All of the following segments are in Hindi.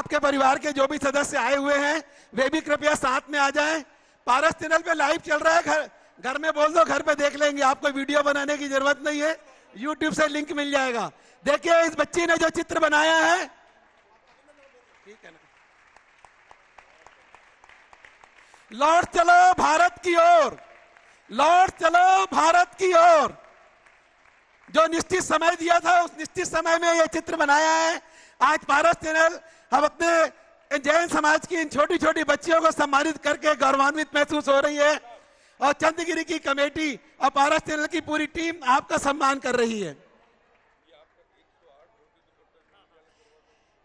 आपके परिवार के जो भी सदस्य आए हुए हैं वे भी कृपया साथ में आ जाएं। पारस चैनल पे लाइव चल रहा है, घर में बोल दो, घर पे देख लेंगे, आपको वीडियो बनाने की जरूरत नहीं है, यूट्यूब से लिंक मिल जाएगा। देखिए इस बच्ची ने जो चित्र बनाया है, ठीक है ना, लौट चलो भारत की ओर, लौट चलो भारत की ओर। जो निश्चित समय दिया था उस निश्चित समय में यह चित्र बनाया है। आज पारस चैनल हम अपने जैन समाज की इन छोटी छोटी बच्चियों को सम्मानित करके गौरवान्वित महसूस हो रही है और चंद्रगिरी की कमेटी और पारस चैनल की पूरी टीम आपका सम्मान कर रही है।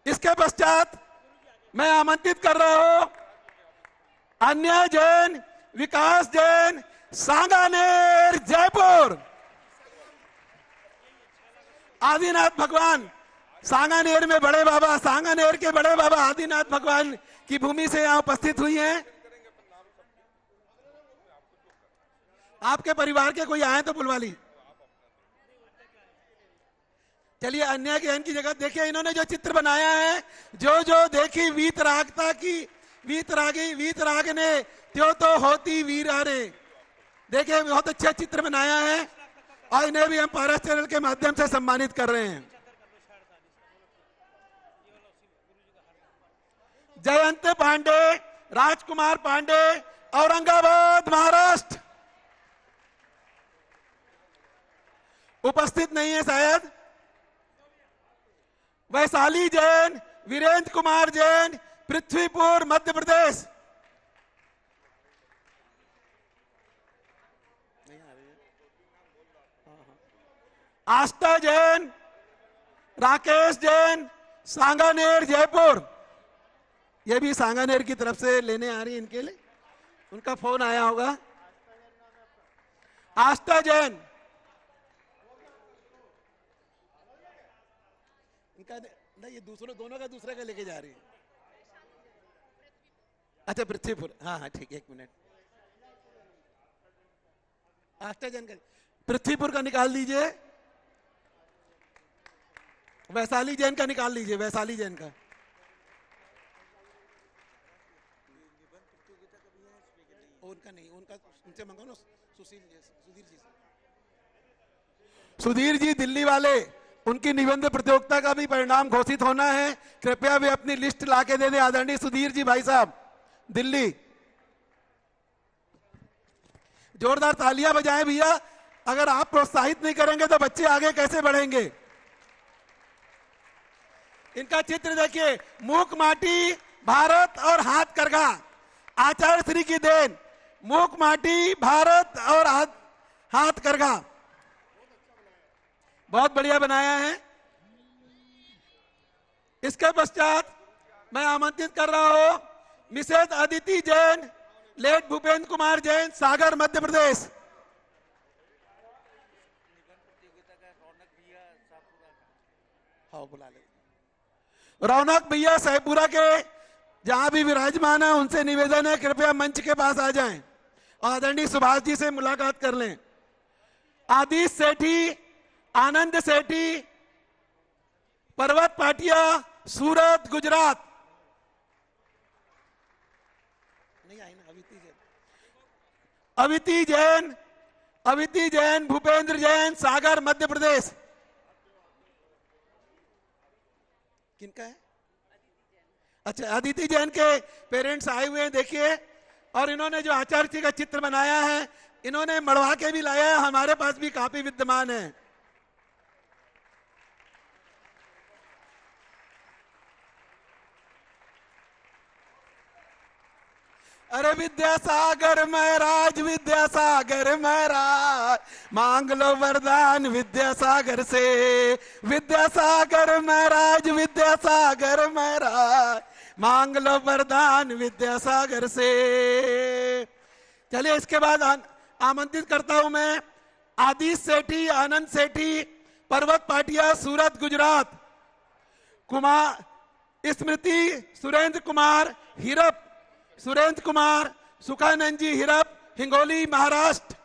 इसके पश्चात मैं आमंत्रित कर रहा हूं अन्य जैन, विकास जैन, सांगानेर, जयपुर। आदिनाथ भगवान सांगानेर में बड़े बाबा, सांगानेर के बड़े बाबा आदिनाथ भगवान की भूमि से यहां उपस्थित हुई हैं। आपके परिवार के कोई आए तो बुलवा ली। चलिए अन्य के की जगह देखिए, इन्होंने जो चित्र बनाया है, जो जो देखी वीतरागता की, वीतराग ने त्यो तो होती वीरारे। देखिए बहुत अच्छा चित्र बनाया है और इन्हें भी हम पारस चैनल के माध्यम से सम्मानित कर रहे हैं। जयंत पांडे, राजकुमार पांडे, औरंगाबाद, महाराष्ट्र। उपस्थित नहीं है शायद। वैशाली जैन, वीरेंद्र कुमार जैन, पृथ्वीपुर, मध्य प्रदेश। आस्था जैन, राकेश जैन, सांगानेर, जयपुर। ये भी सांगानेर की तरफ से लेने आ रही है, इनके लिए उनका फोन आया होगा। आस्था जैन, इनका नहीं, ये दूसरों दोनों का दूसरे का लेके जा रही है। अच्छा पृथ्वीपुर, हाँ हाँ ठीक है, एक मिनट। आस्था जैन का, पृथ्वीपुर का निकाल लीजिए, वैशाली जैन का निकाल लीजिए, वैशाली जैन का। उनका नहीं, उनका उनसे मंगाओ ना, सुधीर जी से। सुधीर जी दिल्ली वाले, उनकी निबंध प्रतियोगिता का भी परिणाम घोषित होना है, कृपया भी अपनी लिस्ट लाके दे दें। आदरणीय सुधीर जी भाई साहब दिल्ली, जोरदार तालियां बजाएं भैया। अगर आप प्रोत्साहित नहीं करेंगे तो बच्चे आगे कैसे बढ़ेंगे। इनका चित्र देखिए, मूक माटी, भारत और हाथ करघा, आचार्य श्री की देन। मूक माटी, भारत और हाथ करघा, बहुत बढ़िया बनाया है। इसके पश्चात मैं आमंत्रित कर रहा हूं मिसेज अदिति जैन, लेट भूपेंद्र कुमार जैन, सागर, मध्य प्रदेश। हाँ बुला ले। रौनक भैया सहपुरा के जहां भी विराजमान है, उनसे निवेदन है कृपया मंच के पास आ जाएं और आदरणीय सुभाष जी से मुलाकात कर लें। आदिश सेठी, आनंद सेठी, पर्वत पाटिया, सूरत, गुजरात। नहीं आई ना अविति जैन, अविति जैन, भूपेंद्र जैन, सागर, मध्य प्रदेश। किनका है? अच्छा अदिति जैन के पेरेंट्स आए हुए हैं देखिए। और इन्होंने जो आचार्य जी का चित्र बनाया है, इन्होंने मढ़वा के भी लाया है, हमारे पास भी काफी विद्यमान है। अरे विद्यासागर महाराज, विद्यासागर महाराज, मांग लो वरदान विद्यासागर से। विद्यासागर महाराज, विद्यासागर महाराज, मांग लो वरदान विद्यासागर से। चलिए इसके बाद आमंत्रित करता हूं मैं आदिश सेठी, आनंद सेठी, पर्वत पाटिया, सूरत, गुजरात। कुमार स्मृति, सुरेंद्र कुमार हिरप, सुरेंद्र कुमार, सुखानंद जी हिरप, हिंगोली, महाराष्ट्र।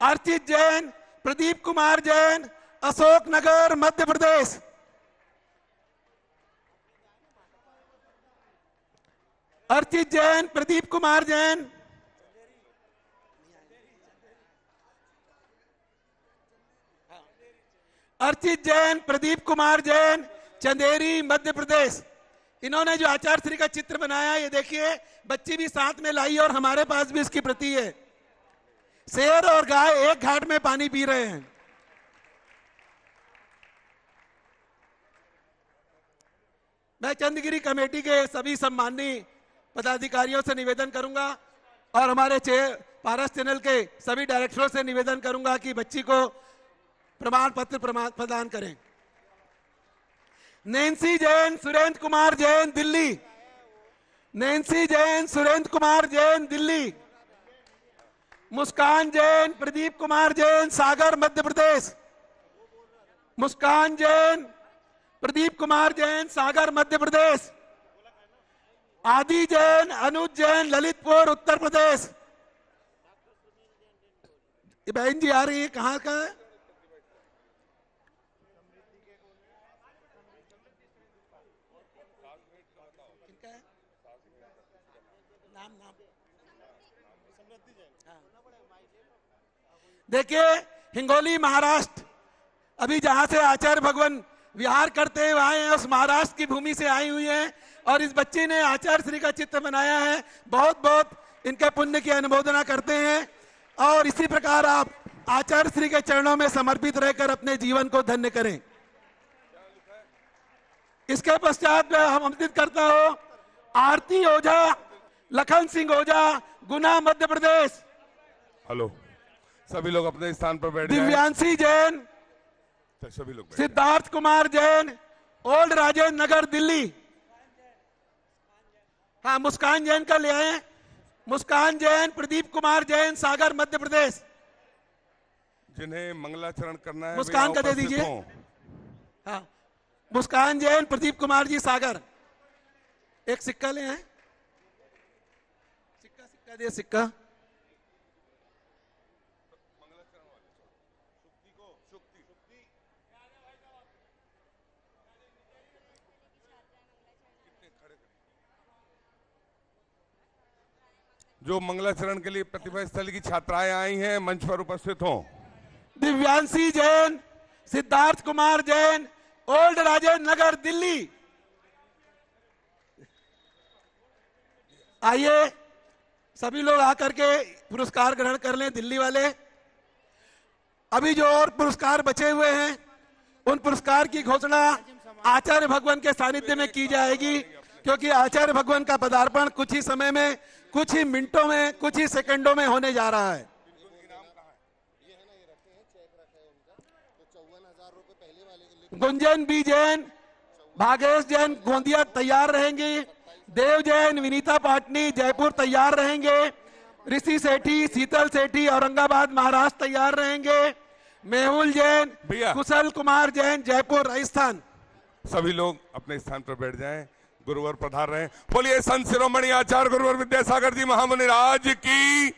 अर्चित जैन, प्रदीप कुमार जैन, अशोक नगर, मध्य प्रदेश। अर्चित जैन, प्रदीप कुमार जैन, अर्चित जैन, प्रदीप कुमार जैन, चंदेरी, मध्य प्रदेश। इन्होंने जो आचार्य श्री का चित्र बनाया, ये देखिए, बच्ची भी साथ में लाई और हमारे पास भी इसकी प्रति है। शेर और गाय एक घाट में पानी पी रहे हैं। मैं चंदगिरी कमेटी के सभी सम्माननीय पदाधिकारियों से निवेदन करूंगा और हमारे पारस चैनल के सभी डायरेक्टरों से निवेदन करूंगा कि बच्ची को प्रमाण पत्र प्रदान करें। नैन्सी जैन, सुरेंद्र कुमार जैन, दिल्ली। नैन्सी जैन, सुरेंद्र कुमार जैन, दिल्ली। मुस्कान जैन, प्रदीप कुमार जैन, सागर, मध्य प्रदेश। मुस्कान जैन, प्रदीप कुमार जैन, सागर, मध्य प्रदेश। आदि जैन, अनुज जैन, ललितपुर, उत्तर प्रदेश। ये बहन जी आ रही है, कहाँ का है? देखिए, हिंगोली, महाराष्ट्र। अभी जहां से आचार्य भगवान विहार करते हुए आए हैं, उस महाराष्ट्र की भूमि से आई हुई हैं और इस बच्ची ने आचार्य श्री का चित्र बनाया है। बहुत बहुत इनके पुण्य की अनुमोदना करते हैं और इसी प्रकार आप आचार्य श्री के चरणों में समर्पित रहकर अपने जीवन को धन्य करें। इसके पश्चात मैं आमंत्रित करता हूं आरती ओझा, लखन सिंह ओझा, गुना, मध्य प्रदेश। हेलो, सभी लोग अपने स्थान पर बैठ जाएं। दिव्यांशी जैन, सभी लोग सिद्धार्थ कुमार जैन, ओल्ड राजेंद्र नगर, दिल्ली। हाँ, मुस्कान जैन का ले आए। मुस्कान जैन, प्रदीप कुमार जैन, सागर, मध्य प्रदेश। जिन्हें मंगलाचरण करना है मुस्कान का दे दीजिए। हाँ, मुस्कान जैन, प्रदीप कुमार जी, सागर। एक सिक्का ले आए। सिक्का दिए, सिक्का। जो मंगलाचरण के लिए प्रतिभा स्थल की छात्राएं आई हैं, मंच पर उपस्थित हों। दिव्यांशी जैन, सिद्धार्थ कुमार जैन, ओल्ड राजेंद्र नगर, दिल्ली। आइए, सभी लोग आकर के पुरस्कार ग्रहण कर लें, दिल्ली वाले। अभी जो और पुरस्कार बचे हुए हैं, उन पुरस्कार की घोषणा आचार्य भगवान के सानिध्य में की जाएगी, क्योंकि आचार्य भगवान का पदार्पण कुछ ही समय में, कुछ ही मिनटों में, कुछ ही सेकंडों में होने जा रहा है। गुंजन बी जैन, भागेश जैन, गोंदिया तैयार रहेंगी। देव जैन, विनीता पाटनी, जयपुर तैयार रहेंगे। ऋषि सेठी, शीतल सेठी, औरंगाबाद, महाराष्ट्र तैयार रहेंगे। मेहुल जैन, कुशल कुमार जैन, जयपुर, राजस्थान। सभी लोग अपने स्थान पर बैठ जाएं। गुरुवर पधार रहे हैं। बोलिए संत शिरोमणि आचार्य गुरुवर विद्यासागर जी महामुनि राज की,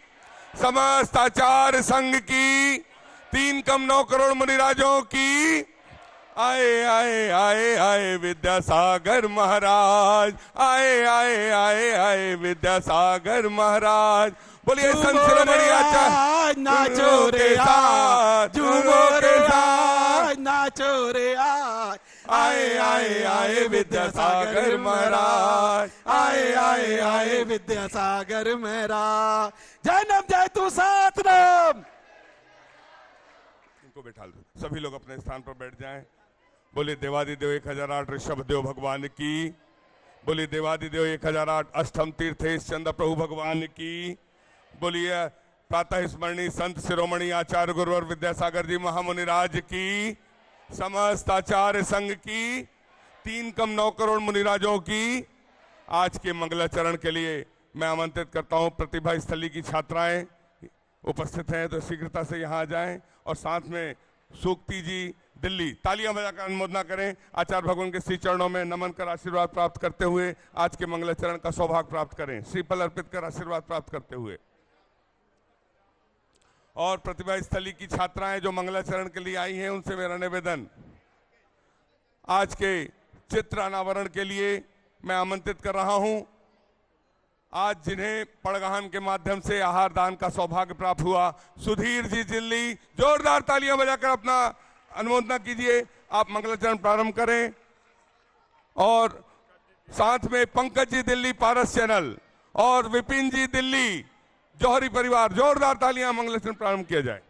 समस्त आचार्य संघ की, 3 कम 9 करोड़ मुनिराजों की। आए आए आए आए विद्यासागर महाराज, आए आए आए आए विद्यासागर महाराज। बोलिए संत शिरोमणि आचार्य। नाचो रे आज, झूमो रे आज, नाचो रे आज। आए आए आए विद्यासागर महाराज, आए आए आए विद्यासागर महाराज। जन्म जय तू सात नाम। इनको बैठा लो। सभी लोग अपने स्थान पर बैठ जाएं। बोले देवादिदेव 1008 ऋषभ देव भगवान की। बोलिए देवादिदेव 1008 अष्टम तीर्थेश चंद्र प्रभु भगवान की। बोलिए प्रातः स्मरणीय संत शिरोमणि आचार्य गुरुवर विद्यासागर जी महामुनि राज की, समस्त आचार्य संघ की, 3 कम 9 करोड़ मुनिराजों की। आज के मंगलाचरण के लिए मैं आमंत्रित करता हूं प्रतिभा स्थली की छात्राएं उपस्थित हैं तो शीघ्रता से यहां आ जाएं और साथ में सूक्ति जी दिल्ली तालियां बजाकर अनुमोदना करें। आचार्य भगवान के श्री चरणों में नमन कर आशीर्वाद प्राप्त करते हुए आज के मंगलाचरण का सौभाग्य प्राप्त करें। श्रीफल अर्पित कर आशीर्वाद प्राप्त करते हुए। और प्रतिभा स्थली की छात्राएं जो मंगलाचरण के लिए आई हैं उनसे मेरा निवेदन, आज के चित्र अनावरण के लिए मैं आमंत्रित कर रहा हूं आज जिन्हें पड़गहन के माध्यम से आहार दान का सौभाग्य प्राप्त हुआ, सुधीर जी दिल्ली, जोरदार तालियां बजाकर अपना अनुमोदना कीजिए। आप मंगलाचरण प्रारंभ करें। और साथ में पंकज जी दिल्ली, पारस चैनल, और विपिन जी दिल्ली, जौहरी परिवार, जोरदार तालियां, मंगलाचरण प्रारंभ किया जाए।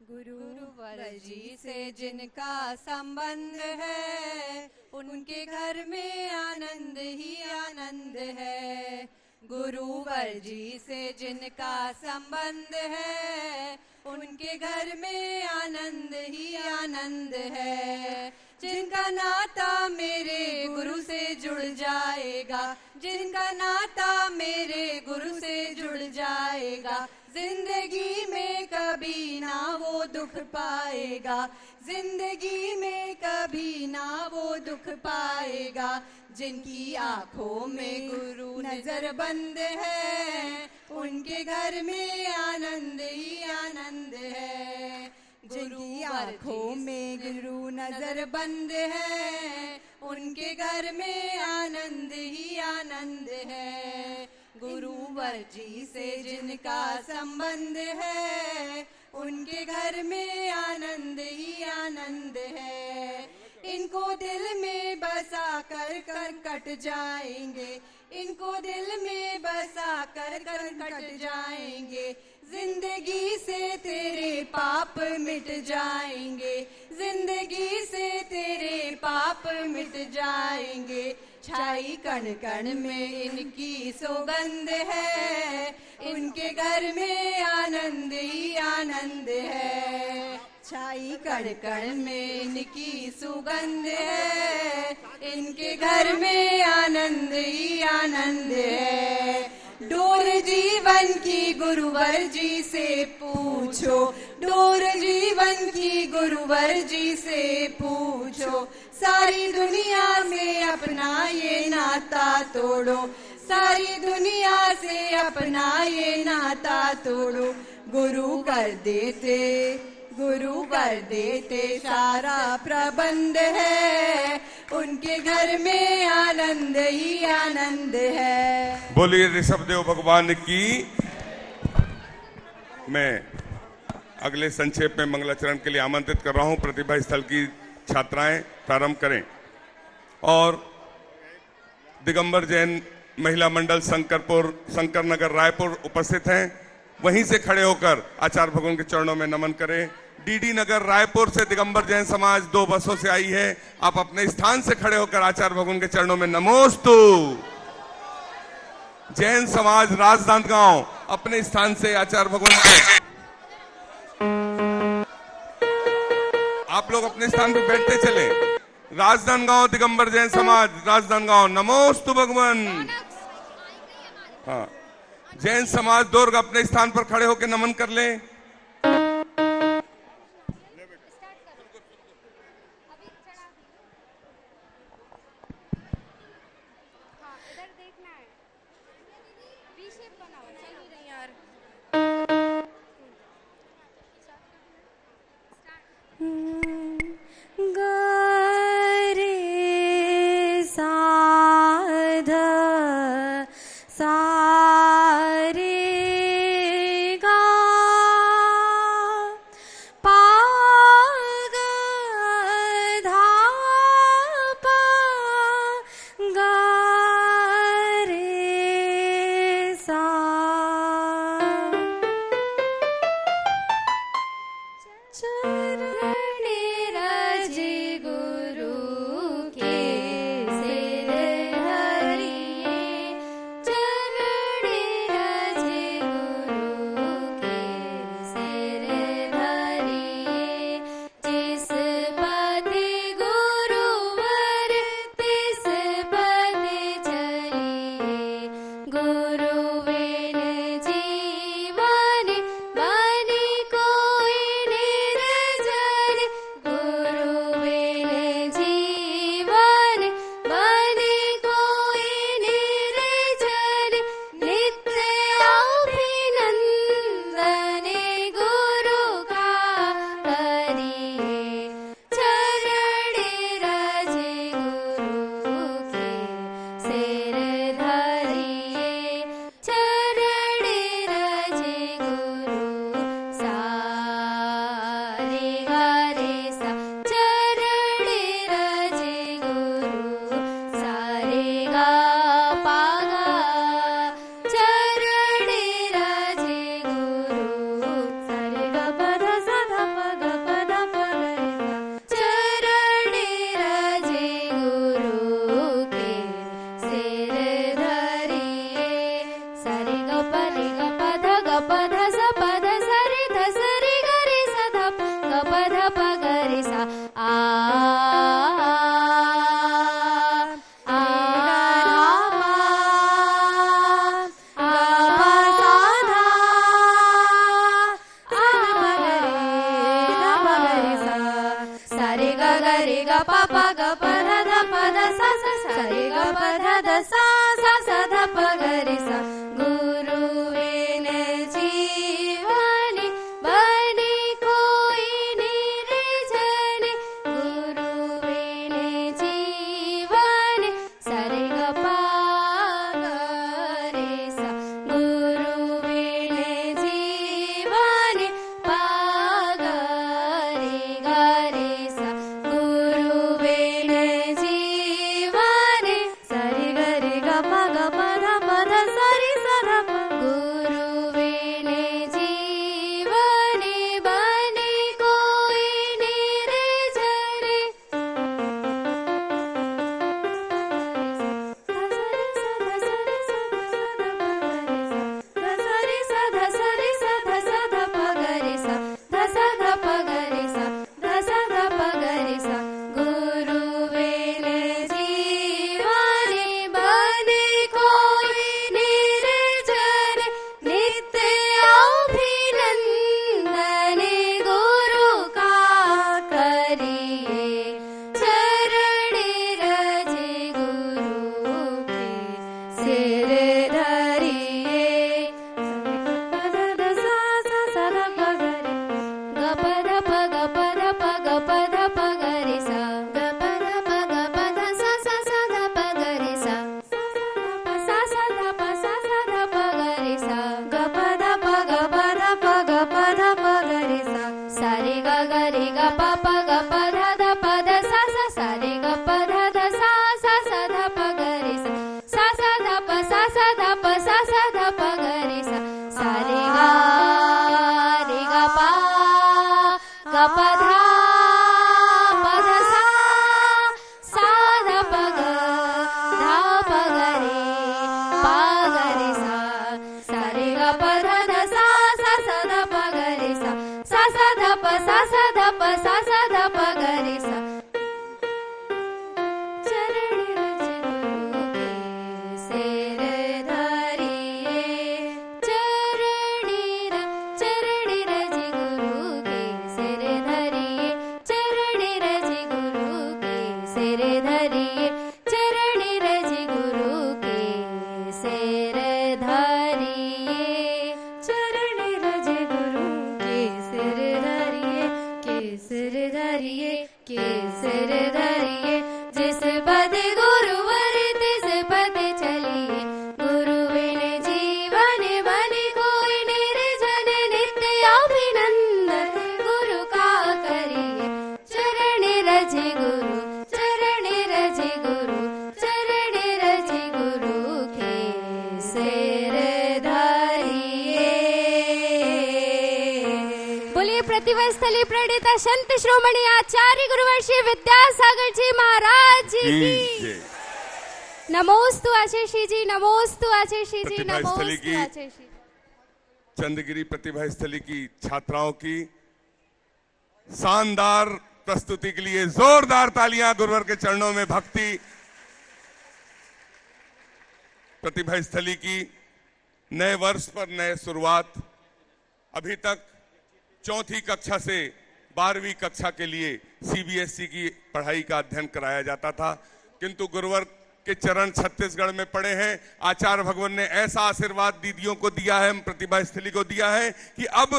गुरुवर जी से जिनका संबंध है, उनके घर में आनंद ही आनंद है। गुरुवर जी से जिनका संबंध है, उनके घर में आनंद ही आनंद है। जिनका नाता मेरे गुरु से जुड़ जाएगा, जिनका नाता मेरे गुरु से जुड़ जाएगा, जिंदगी में कभी ना वो दुख पाएगा, जिंदगी में कभी ना वो दुख पाएगा। जिनकी आंखों में गुरु नजर बंद है, उनके घर में आनंद ही आनंद है। जिनकी आंखों में गुरु नजर बंद है, उनके घर में आनंद ही आनंद है। गुरुवर जी से जिनका संबंध है, उनके घर में आनंद ही आनंद है। इनको दिल में बसा कर कट जाएंगे, इनको दिल में बसा कर कट जाएंगे। जिंदगी से तेरे पाप मिट जाएंगे, जिंदगी से तेरे पाप मिट जाएंगे। छाई कण कण में इनकी सुगंध है, इनके घर में आनंद ही आनंद है। छाई कण कण में इनकी सुगंध है, इनके घर में आनंद ही आनंद है। डोर जीवन की गुरुवर जी से पूछो, डोर जीवन की गुरुवर जी से पूछो। सारी दुनिया से अपना ये नाता तोड़ो, सारी दुनिया से अपना ये नाता तोड़ो। गुरु कर देते सारा प्रबंध है, उनके घर में आनंद ही आनंद है। बोलिए ऋषभदेव भगवान की। मैं अगले संक्षेप में मंगलाचरण के लिए आमंत्रित कर रहा हूं। प्रतिभा स्थल की छात्राएं प्रारंभ करें। और दिगंबर जैन महिला मंडल शंकर नगर रायपुर उपस्थित हैं। वहीं से खड़े होकर आचार्य भगवान के चरणों में नमन करें। डीडी नगर रायपुर से दिगंबर जैन समाज 2 बसों से आई है। आप अपने स्थान से खड़े होकर आचार्य भगवान के चरणों में नमोस्तु। जैन समाज राजनांदगांव अपने स्थान से आचार्य भगवान के, आप लोग अपने स्थान पर बैठते चले। राजनांदगांव दिगंबर जैन समाज राजनांदगांव नमोस्तु भगवान। हाँ, जैन समाज दुर्ग अपने स्थान पर खड़े होकर नमन कर ले। pa pa ga pa dha pa da sa sa sa re ga pa dha sa sa sa dha pa ga re sa guru बिन जीवन बने कोई निर्जन गुरु बिन जीवन सा रे ग पा गा रे सा गुरु बिन जीवन पा गा रे सा गुरु बिन जीवन सा रे ग पा गा पा धा सा रे सा धा पा गुरु बिन जीवन बने कोई निर्जन गुरु बिन जीवन बने कोई निर्जन नित्य अभिनंदन गुरु का करिए चरण रज गुरु के सिर धरिए सारे गा गा रे गा पा पा गा पा धा धा पा धा सा सा सा रे गा पा धा धा सा सा सा धा पा गा रे सा सा धा पा सा सा धा पा सा सा धा पा गा रे सा रे गा पा धा पा धा सा धा पा गा रे सा रे गा पा धा धा सा सा धा पा गा रे सा धा पा सा धा पा सा धा पा गा रे सा चरण रज गुरु के सिर धरिए चरण रज गुरु के सिर धरिए चरण रज गुरु के सिर धरिए चरण रज गुरु के सिर धरिए चरण रज गुरु के सिर धरिए सिर धरिए जिस पद गुरुवर तिस पद चलिए गुरु बिन जीवन बने कोई निर्जन नित्य अभिनंदन गुरु का करिए चरण रज गुरु चरण रज गुरु चरण रज गुरु के सिर धरिए। बोलिए प्रतिभा स्थली प्रणेता संत श्रोमणी आचार्य गुरुवर श्री विद्यासागर जी महाराज जी की नमोस्तु आशीषी जी नमोस्तु आशीषी जी नमोस्तु आशीषी। चंद्रगिरी प्रतिभा स्थली की छात्राओं की शानदार प्रस्तुति के लिए जोरदार तालियां गुरुवर के चरणों में भक्ति। प्रतिभा स्थली की नए वर्ष पर नए शुरुआत। अभी तक चौथी कक्षा से 12वीं कक्षा के लिए सीबीएसई की पढ़ाई का अध्ययन कराया जाता था, किंतु गुरुवर के चरण छत्तीसगढ़ में पड़े हैं। आचार्य भगवान ने ऐसा आशीर्वाद दीदियों को दिया है, प्रतिभा स्थली को दिया है कि अब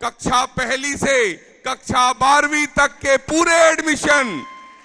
कक्षा पहली से कक्षा 12वीं तक के पूरे एडमिशन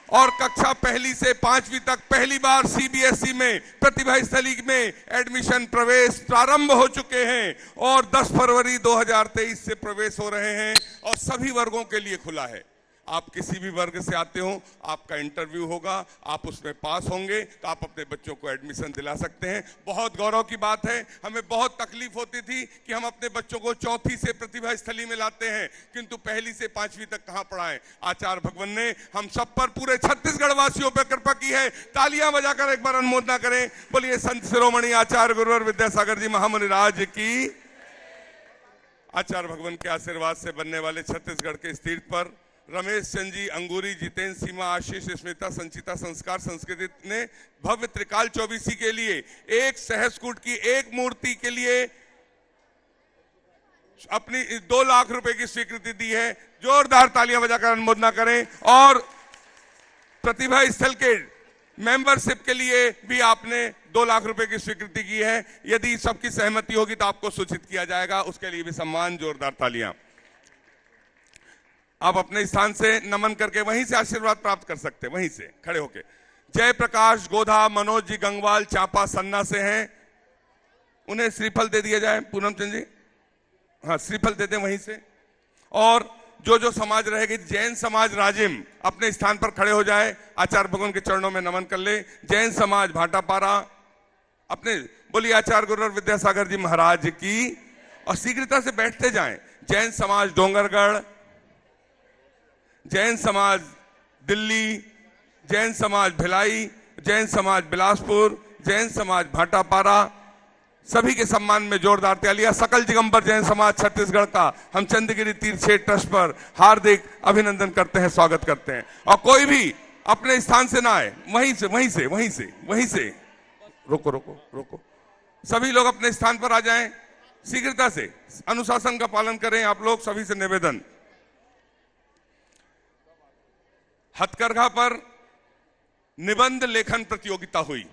और कक्षा पहली से 5वीं तक पहली बार सीबीएसई में प्रतिभा स्थली में एडमिशन प्रवेश प्रारंभ हो चुके हैं और 10 फरवरी 2023 से प्रवेश हो रहे हैं और सभी वर्गों के लिए खुला है। आप किसी भी वर्ग से आते हो, आपका इंटरव्यू होगा, आप उसमें पास होंगे तो आप अपने बच्चों को एडमिशन दिला सकते हैं। बहुत गौरव की बात है। हमें बहुत तकलीफ होती थी कि हम अपने बच्चों को चौथी से प्रतिभा स्थली में लाते हैं, किंतु पहली से 5वीं तक कहां पढ़ाएं। आचार्य भगवान ने हम सब पर, पूरे छत्तीसगढ़ वासियों पर कृपा की है। तालियां बजाकर एक बार अनुमोदना करें। बोलिए संत शिरोमणि आचार्य गुरुवर विद्यासागर जी महामुनि राज की। आचार्य भगवान के आशीर्वाद से बनने वाले छत्तीसगढ़ के इस तीर्थ पर रमेश चंद जी, अंगूरी, जितेंद्र, सीमा, आशीष, स्मिता, संचिता, संस्कार, संस्कृति ने भव्य त्रिकाल चौबीसी के लिए एक सहस्कूट की एक मूर्ति के लिए अपनी 2 लाख रुपए की स्वीकृति दी है। जोरदार तालियां बजाकर अनुमोदना करें। और प्रतिभा स्थल के मेंबरशिप के लिए भी आपने 2 लाख रुपए की स्वीकृति की है। यदि सबकी सहमति होगी तो आपको सूचित किया जाएगा, उसके लिए भी सम्मान, जोरदार तालियां। आप अपने स्थान से नमन करके वहीं से आशीर्वाद प्राप्त कर सकते हैं, वहीं से खड़े होके। जय प्रकाश गोधा मनोज जी गंगवाल चांपा सन्ना से हैं, उन्हें श्रीफल दे दिया जाए। पूनम चंद जी, हाँ श्रीफल दे दें वहीं से। और जो समाज रहेगी, जैन समाज राजिम अपने स्थान पर खड़े हो जाए, आचार्य भगवान के चरणों में नमन कर ले। जैन समाज भाटापारा अपने बोलिए आचार्य गुरुवर विद्यासागर जी महाराज की, और शीघ्रता से बैठते जाएं। जैन समाज डोंगरगढ़, जैन समाज दिल्ली, जैन समाज भिलाई, जैन समाज बिलासपुर, जैन समाज भाटापारा, सभी के सम्मान में जोरदार तालियां। सकल दिगंबर जैन समाज छत्तीसगढ़ का हम चंद्रगिरी तीर्थ क्षेत्र ट्रस्ट पर हार्दिक अभिनंदन करते हैं, स्वागत करते हैं। और कोई भी अपने स्थान से ना आए, वहीं से रोको। सभी लोग अपने स्थान पर आ जाएं, शीघ्रता से अनुशासन का पालन करें आप लोग, सभी से निवेदन। हथकरघा पर निबंध लेखन प्रतियोगिता हुई।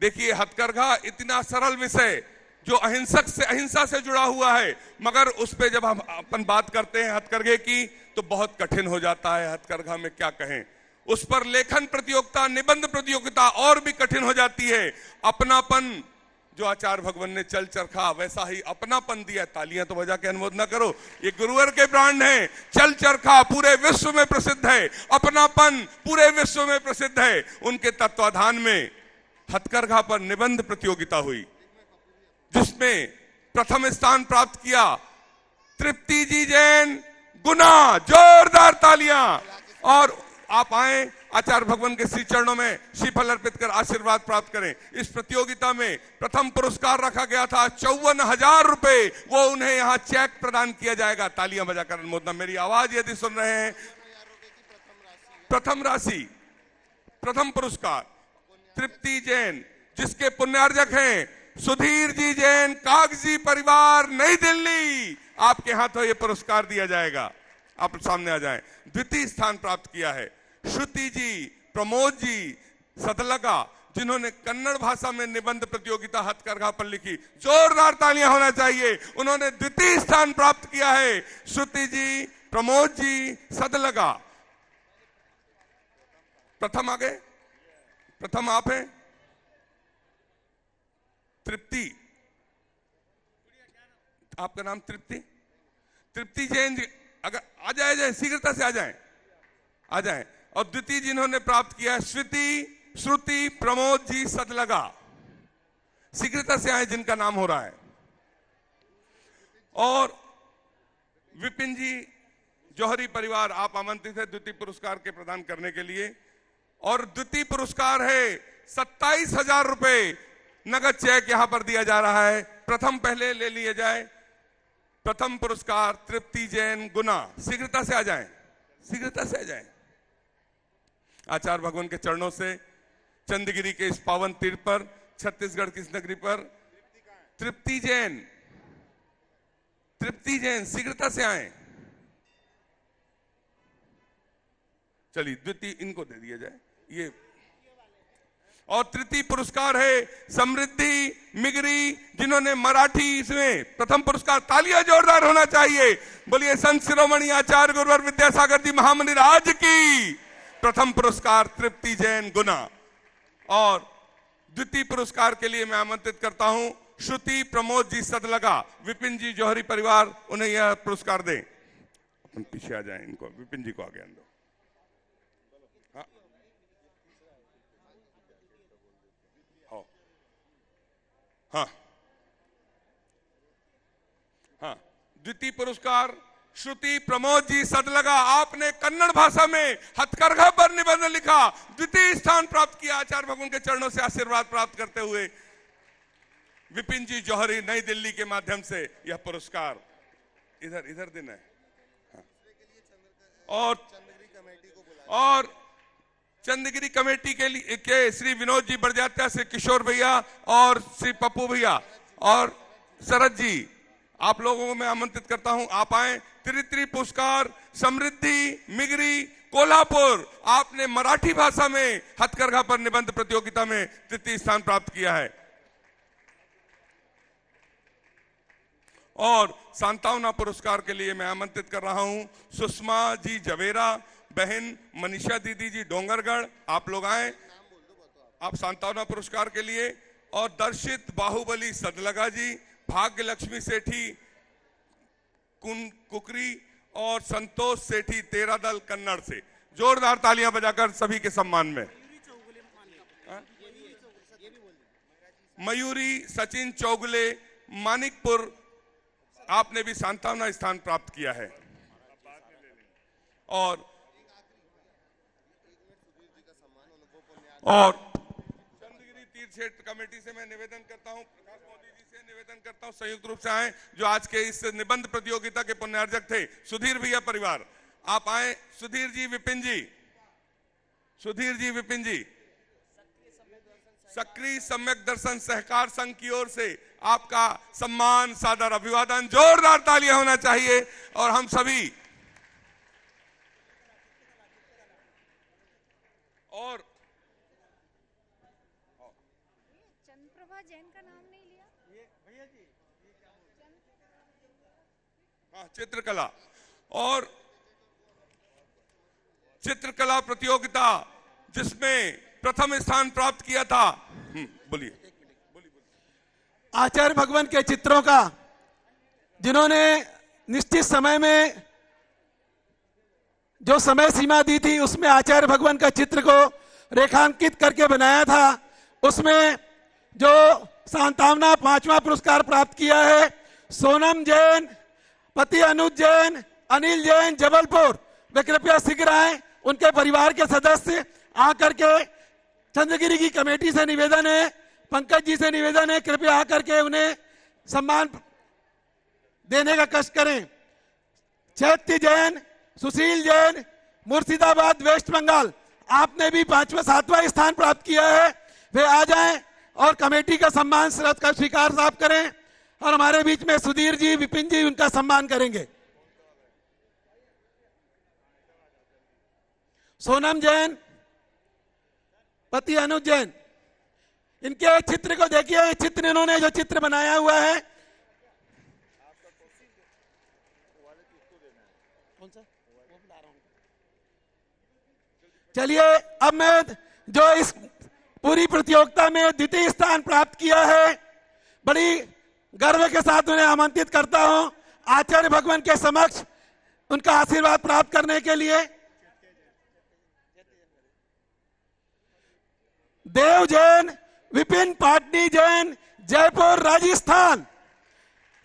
देखिए हथकरघा इतना सरल विषय जो अहिंसा से जुड़ा हुआ है, मगर उस पे जब हम अपन बात करते हैं हथकरघे की तो बहुत कठिन हो जाता है। हथकरघा में क्या कहें, उस पर लेखन प्रतियोगिता, निबंध प्रतियोगिता और भी कठिन हो जाती है। अपनापन जो आचार्य भगवान ने चल चरखा वैसा ही अपनापन दिया। तालियां तो बजा के अनुमोदना करो, ये गुरुवर के ब्रांड हैं। चल चरखा पूरे विश्व में प्रसिद्ध है, अपनापन पूरे विश्व में प्रसिद्ध है। उनके तत्वाधान में हथकरघा पर निबंध प्रतियोगिता हुई, जिसमें प्रथम स्थान प्राप्त किया तृप्ति जी जैन गुना। जोरदार तालियां। और आप आए, आचार्य भगवान के श्री चरणों में श्रीफल अर्पित कर आशीर्वाद प्राप्त करें। इस प्रतियोगिता में प्रथम पुरस्कार रखा गया था 54,000 रुपए, वो उन्हें यहाँ चेक प्रदान किया जाएगा। तालियां बजाकर अनुमोदना। मेरी आवाज यदि सुन रहे हैं, प्रथम राशि, प्रथम पुरस्कार तृप्ति जैन, जिसके पुण्यार्जक हैं सुधीर जी जैन, कागजी परिवार, नई दिल्ली। आपके हाथों ये पुरस्कार दिया जाएगा, आप सामने आ जाएं। द्वितीय स्थान प्राप्त किया है श्रुति जी, प्रमोद जी सतलगा, जिन्होंने कन्नड़ भाषा में निबंध प्रतियोगिता हथकरघा पर लिखी। जोरदार तालियां होना चाहिए। उन्होंने द्वितीय स्थान प्राप्त किया है। श्रुति जी, प्रमोद जी सतलगा। प्रथम आगे, प्रथम आप हैं तृप्ति, आपका नाम तृप्ति जैन जी। अगर आ जाए शीघ्रता से आ जाए। और द्वितीय जिन्होंने प्राप्त किया श्रुति प्रमोद जी सतलगा। शीघ्रता से आए जिनका नाम हो रहा है। और विपिन जी जौहरी परिवार, आप आमंत्रित है द्वितीय पुरस्कार के प्रदान करने के लिए। और द्वितीय पुरस्कार है 27,000 रुपए नगद चेक यहां पर दिया जा रहा है। प्रथम पहले ले लिया जाए। प्रथम पुरस्कार तृप्ति जैन गुना। शीघ्रता से आ जाएं। आचार्य भगवान के चरणों से चंद्रगिरी के इस पावन तीर्थ पर, छत्तीसगढ़ की इस नगरी पर तृप्ति जैन शीघ्रता से आए। चलिए द्वितीय इनको दे दिया जाए ये। और तृतीय पुरस्कार है समृद्धि मिगरी, जिन्होंने मराठी इसमें प्रथम पुरस्कार। तालियां जोरदार होना चाहिए। बोलिए संत शिरोमणि आचार्य गुरुवर विद्यासागर जी महामुनि राज की। प्रथम पुरस्कार तृप्ति जैन गुना। और द्वितीय पुरस्कार के लिए मैं आमंत्रित करता हूं श्रुति प्रमोद जी सतलगा, विपिन जी जौहरी परिवार, उन्हें यह पुरस्कार दें। अपन पीछे आ जाएं, इनको विपिन जी को आगे आने दो। हाँ, द्वितीय पुरस्कार श्रुति प्रमोद जी सतलगा, आपने कन्नड़ भाषा में हथकरघा पर निबंध लिखा, द्वितीय स्थान प्राप्त किया। आचार्य भगवान के चरणों से आशीर्वाद प्राप्त करते हुए विपिन जी जौहरी नई दिल्ली के माध्यम से यह पुरस्कार इधर दिन है। हाँ। और चंद्रगिरी कमेटी के लिए के श्री विनोद जी बरजात्या, श्री किशोर भैया और श्री पप्पू भैया और शरद जी, आप लोगों को मैं आमंत्रित करता हूं, आप आए। तृतीय पुरस्कार समृद्धि मिगरी, कोल्हापुर, आपने मराठी भाषा में हथकरघा पर निबंध प्रतियोगिता में तृतीय स्थान प्राप्त किया है। और सांत्वना पुरस्कार के लिए मैं आमंत्रित कर रहा हूं सुषमा जी जवेरा, बहन मनीषा दीदी जी डोंगरगढ़, आप लोग आए, आप सांत्वना पुरस्कार के लिए। और दर्शित बाहुबली सदलगा जी, भाग्य लक्ष्मी सेठी कुकरी और संतोष सेठी तेरादल कन्नड़ से। जोरदार तालियां बजाकर सभी के सम्मान में। मयूरी सचिन चौगुले मानिकपुर, आपने भी सांत्वना स्थान प्राप्त किया है। और चंद्रगिरी तीर्थ क्षेत्र कमेटी से मैं निवेदन करता हूं, प्रकाश मोदी जी से निवेदन करता हूं संयुक्त रूप से आए, जो आज के इस निबंध प्रतियोगिता के पुण्यार्जक थे। सुधीर भैया परिवार आप आए, सुधीर जी विपिन जी, सुधीर जी विपिन जी, सक्रिय सम्यक दर्शन सहकार संघ की ओर से आपका सम्मान सादर अभिवादन। जोरदार तालियां होना चाहिए। और हम सभी और चंद्रप्रभा जैन का नाम नहीं लिया ये भैया जी, हाँ, चित्रकला और चित्रकला प्रतियोगिता जिसमें प्रथम स्थान प्राप्त किया था। बोलिए। आचार्य भगवान के चित्रों का, जिन्होंने निश्चित समय में जो समय सीमा दी थी, उसमें आचार्य भगवान का चित्र को रेखांकित करके बनाया था, उसमें जो सांत्वना 5वां पुरस्कार प्राप्त किया है सोनम जैन, पति अनुज जैन, अनिल जैन जबलपुर, वे कृपया शीघ्र आए। उनके परिवार के सदस्य आकर के, चंद्रगिरी की कमेटी से निवेदन है, पंकज जी से निवेदन है, कृपया आकर के उन्हें सम्मान देने का कष्ट करें। चैत्य जैन, सुशील जैन, मुर्शिदाबाद वेस्ट बंगाल, आपने भी 5वां 7वां स्थान प्राप्त किया है, वे आ जाएं और कमेटी का सम्मान का स्वीकार साफ करें। और हमारे बीच में सुधीर जी विपिन जी उनका सम्मान करेंगे। सोनम जैन, पति अनुज जैन, इनके चित्र को देखिए, चित्र इन्होंने जो चित्र बनाया हुआ है, चलिए अब मैं जो इस पूरी प्रतियोगिता में द्वितीय स्थान प्राप्त किया है, बड़ी गर्व के साथ उन्हें आमंत्रित करता हूं आचार्य भगवान के समक्ष उनका आशीर्वाद प्राप्त करने के लिए। देव जैन, विपिन पाटनी जैन, जयपुर राजस्थान,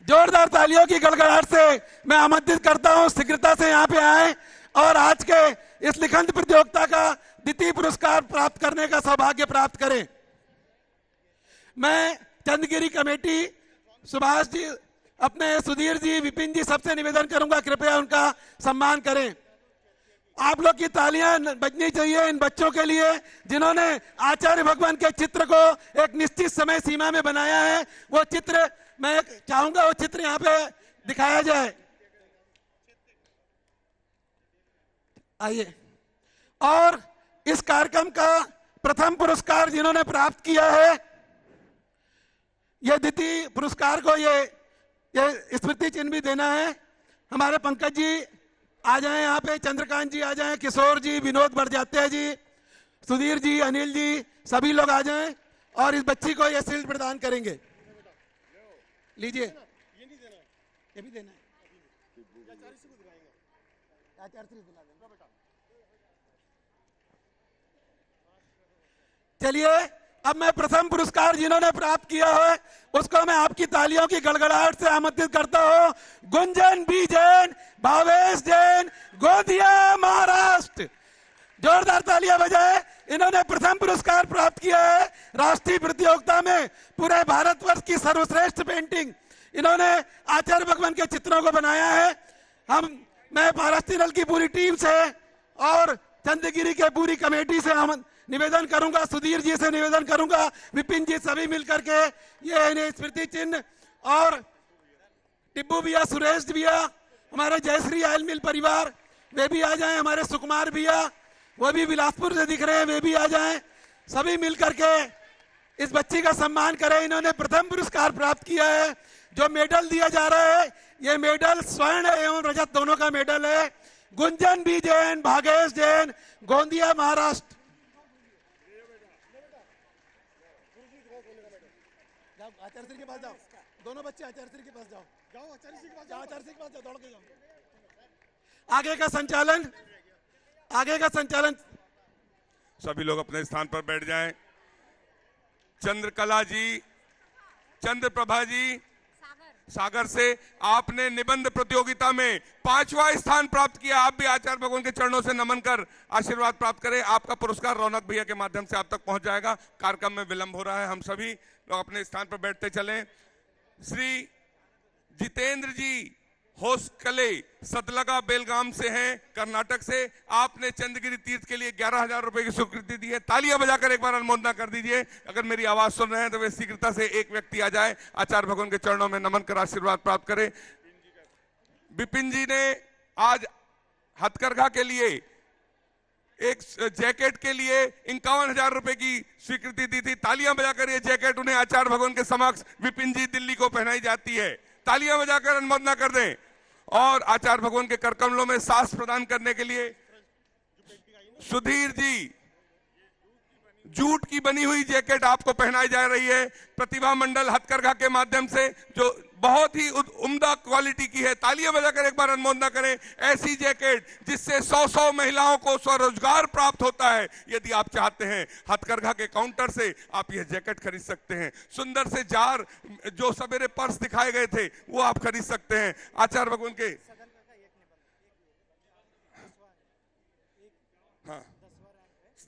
जोरदार तालियों की गड़गड़ाहट से मैं आमंत्रित करता हूं शीघ्रता से यहाँ पे आए और आज के इस लिखंत प्रतियोगिता का द्वितीय पुरस्कार प्राप्त करने का सौभाग्य प्राप्त करें। मैं चंद्रगिरी कमेटी, सुभाष जी, अपने सुधीर जी, विपिन जी, सबसे निवेदन करूंगा कृपया उनका सम्मान करें। आप लोग की तालियां बजनी चाहिए इन बच्चों के लिए जिन्होंने आचार्य भगवान के चित्र को एक निश्चित समय सीमा में बनाया है। वो चित्र मैं चाहूंगा वो चित्र यहाँ पे दिखाया जाए। आइए। और इस कार्यक्रम का प्रथम पुरस्कार जिन्होंने प्राप्त किया है, ये द्वितीय पुरस्कार को ये स्मृति चिन्ह भी देना है। हमारे पंकज जी आ जाएं यहाँ पे, चंद्रकांत जी आ जाएं, किशोर जी, विनोद बड़जात्या जी, सुधीर जी, अनिल जी, सभी लोग आ जाएं और इस बच्ची को ये शील्ड प्रदान करेंगे। लीजिए, ये भी देना है। चलिए अब मैं प्रथम पुरस्कार जिन्होंने प्राप्त किया है उसको मैं आपकी तालियों की गड़गड़ाहट से आमंत्रित करता हूं। गुंजन बी जैन, भावेश जैन, गोंदिया महाराष्ट्र, जोरदार तालियां बजाए। इन्होंने प्रथम पुरस्कार प्राप्त किया है राष्ट्रीय प्रतियोगिता में। पूरे भारतवर्ष की सर्वश्रेष्ठ पेंटिंग इन्होंने आचार्य भगवान के चित्रों को बनाया है। मैं महाराष्ट्र दल की पूरी टीम से और चंद्रगिरी के पूरी कमेटी से निवेदन करूंगा, सुधीर जी से निवेदन करूंगा, विपिन जी, सभी मिलकर के ये स्मृति चिन्ह, और टिब्बू भैया, सुरेश भैया, हमारे जयश्री ऑयल मिल परिवार, वे भी आ जाएं। हमारे सुकुमार भैया, वो भी बिलासपुर से दिख रहे हैं, वे भी आ जाएं। सभी मिलकर के इस बच्ची का सम्मान करें। इन्होंने प्रथम पुरस्कार प्राप्त किया है। जो मेडल दिया जा रहा है, ये मेडल स्वर्ण एवं रजत दोनों का मेडल है। गुंजन बी जैन, भागेश जैन, गोंदिया, महाराष्ट्र। आचार्य श्री के पास जाओ, दोनों बच्चे आचार्य श्री के पास जाओ। आचार्य श्री के पास जाओ, दौड़ के जाओ। आगे का संचालन सभी लोग अपने स्थान पर बैठ जाएं। चंद्रकला जी, चंद्रप्रभा जी, सागर से आपने निबंध प्रतियोगिता में 5वां स्थान प्राप्त किया। आप भी आचार्य भगवान के चरणों से नमन कर आशीर्वाद प्राप्त करें। आपका पुरस्कार रौनक भैया के माध्यम से आप तक पहुंच जाएगा। कार्यक्रम में विलंब हो रहा है, हम सभी लोग अपने स्थान पर बैठते चलें। श्री जितेंद्र जी होस्कले सतलगा बेलगाम से हैं, कर्नाटक से। आपने चंद्रगिरी तीर्थ के लिए 11,000 रुपए की स्वीकृति दी है। तालियां बजाकर एक बार अनुमोदना कर दीजिए। अगर मेरी आवाज सुन रहे हैं तो वे शीघ्रता से एक व्यक्ति आ जाए, आचार्य भगवान के चरणों में नमन कर आशीर्वाद प्राप्त करें। विपिन जी ने आज हथकरघा के लिए एक जैकेट के लिए 51,000 रुपए की स्वीकृति दी थी। तालियां बजाकर ये जैकेट उन्हें आचार्य भगवान के समक्ष विपिन जी दिल्ली को पहनाई जाती है। तालियां बजाकर अनुमोदना कर दें। और आचार्य भगवान के कर कमलों में सांस प्रदान करने के लिए सुधीर जी, जूट की बनी हुई जैकेट आपको पहनाई जा रही है प्रतिभा मंडल हथकरघा के माध्यम से, जो बहुत ही उम्दा क्वालिटी की है। तालियां बजाकर एक बार अनुमोदना करें। ऐसी जैकेट जिससे 100 महिलाओं को स्वरोजगार प्राप्त होता है। यदि आप चाहते हैं, हथकरघा के काउंटर से आप यह जैकेट खरीद सकते हैं। सुंदर से जार जो सवेरे पर्स दिखाए गए थे, वो आप खरीद सकते हैं। आचार्य भगवान के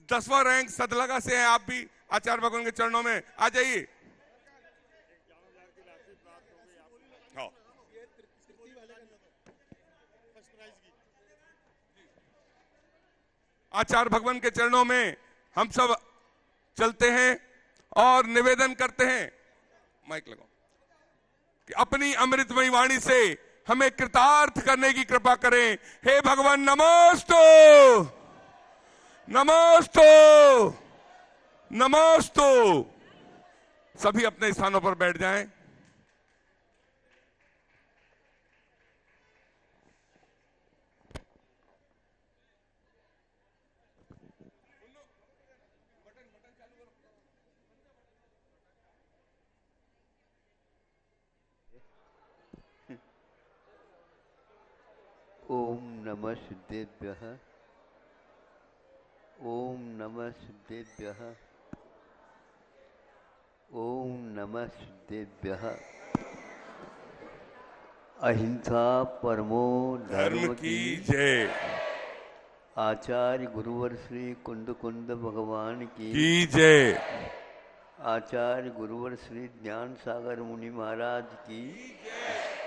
10वां रैंक सतलगा से हैं। आप भी आचार्य भगवान के चरणों में आ जाइए। आचार्य भगवान के चरणों में हम सब चलते हैं और निवेदन करते हैं, माइक लगाओ, कि अपनी अमृतमयी वाणी से हमें कृतार्थ करने की कृपा करें। हे भगवान, नमोस्तु, नमोस्तु, नमोस्तु। सभी अपने स्थानों पर बैठ जाएं। ओम नमः सिद्धेभ्यः, ओम नमः सिद्धेभ्यः, ओम नमः सिद्धेभ्यः। अहिंसा परमो धर्म की जय। आचार्य गुरुवर श्री कुंद कुंद भगवान की जय। आचार्य गुरुवर श्री ज्ञान सागर मुनि महाराज की,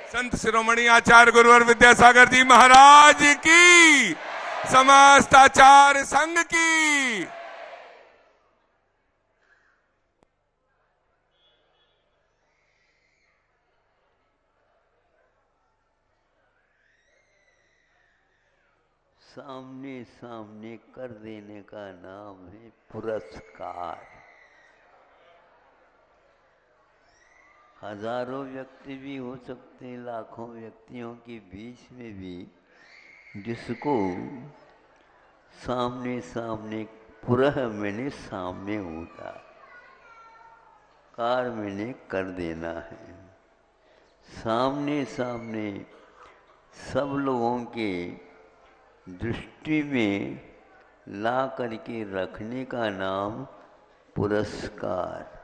संत शिरोमणि आचार्य गुरुवर विद्यासागर जी महाराज की, समस्त आचार्य संघ की। सामने सामने कर देने का नाम है पुरस्कार। हजारों व्यक्ति भी हो सकते हैं, लाखों व्यक्तियों के बीच में भी जिसको सामने सामने, पुरह मैंने सामने होता, कार मैंने कर देना है। सामने सामने सब लोगों के दृष्टि में ला करके रखने का नाम पुरस्कार।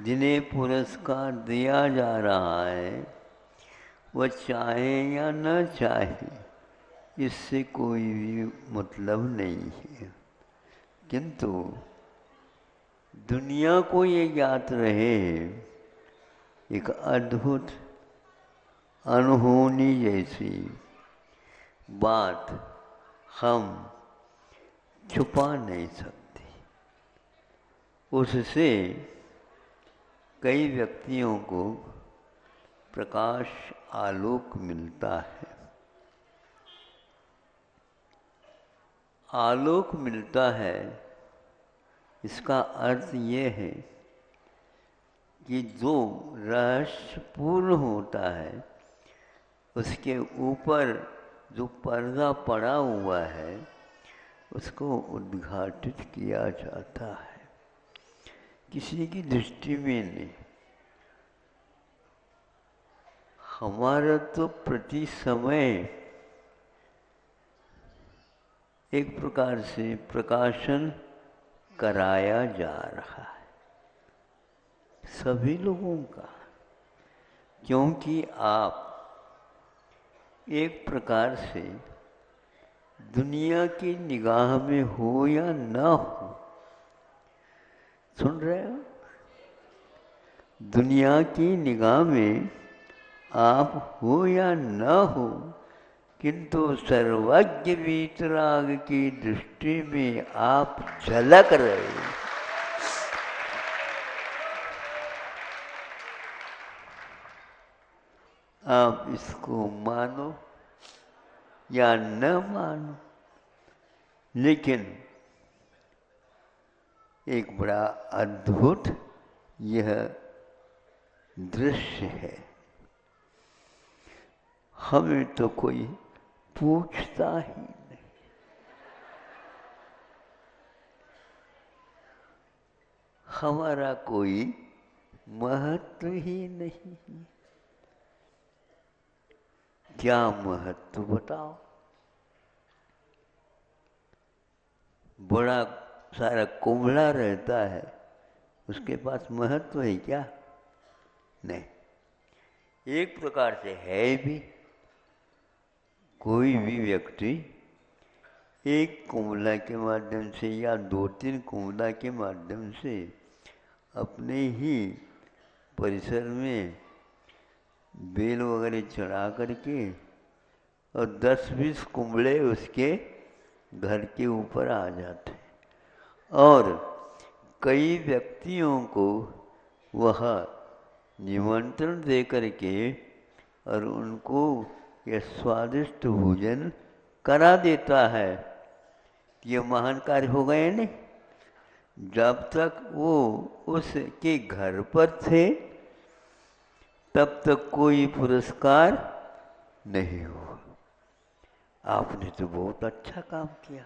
जिन्हें पुरस्कार दिया जा रहा है वह चाहे या न चाहे, इससे कोई भी मतलब नहीं है। किंतु दुनिया को ये ज्ञात रहे, एक अद्भुत अनहोनी जैसी बात हम छुपा नहीं सकते। उससे कई व्यक्तियों को प्रकाश आलोक मिलता है। आलोक मिलता है, इसका अर्थ ये है कि जो रहस्य पूर्ण होता है उसके ऊपर जो पर्दा पड़ा हुआ है उसको उद्घाटित किया जाता है, किसी की दृष्टि में नहीं। हमारा तो प्रति समय एक प्रकार से प्रकाशन कराया जा रहा है सभी लोगों का, क्योंकि आप एक प्रकार से दुनिया की निगाह में हो या ना हो, सुन रहे हो, दुनिया की निगाह में आप हो या ना हो, किंतु सर्वज्ञ वीतराग की दृष्टि में आप झलक रहे हो। आप इसको मानो या न मानो, लेकिन एक बड़ा अद्भुत यह दृश्य है। हमें तो कोई पूछता ही नहीं। हमारा कोई महत्व ही नहीं। क्या महत्व बताओ? बड़ा सारा कुंभला रहता है, उसके पास महत्व है क्या? नहीं। एक प्रकार से है भी। कोई भी व्यक्ति एक कुंभला के माध्यम से या 2-3 कुंभला के माध्यम से अपने ही परिसर में बेल वगैरह चढ़ा करके और 10-20 कुंभले उसके घर के ऊपर आ जाते और कई व्यक्तियों को वह निमंत्रण दे करके और उनको यह स्वादिष्ट भोजन करा देता है। ये महान कार्य हो गए नहीं। जब तक वो उसके घर पर थे तब तक कोई पुरस्कार नहीं हुआ। आपने तो बहुत अच्छा काम किया।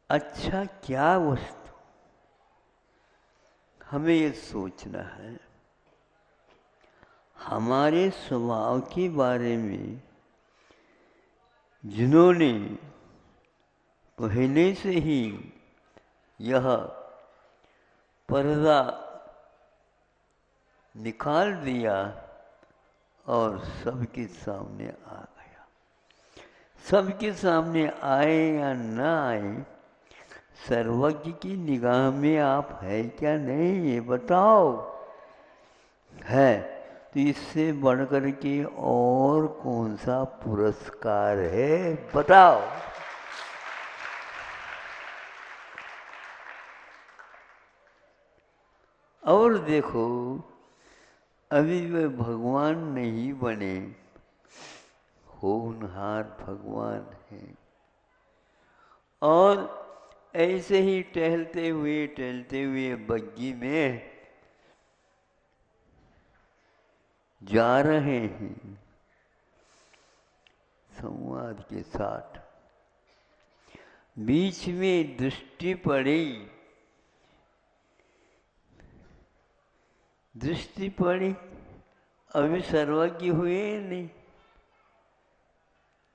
अच्छा क्या वस्तु? हमें ये सोचना है। हमारे स्वभाव के बारे में जिन्होंने पहले से ही यह पर्दा निकाल दिया और सबके सामने आ गया। सबके सामने आए या न आए, सर्वज्ञ की निगाह में आप है क्या नहीं ये बताओ। है तो इससे बढ़कर के और कौन सा पुरस्कार है बताओ। और देखो, अभी वे भगवान नहीं बने, होनहार भगवान हैं। और ऐसे ही टहलते हुए बग्गी में जा रहे हैं संवाद के साथ। बीच में दृष्टि पड़ी, अभी सर्वज्ञ हुए नहीं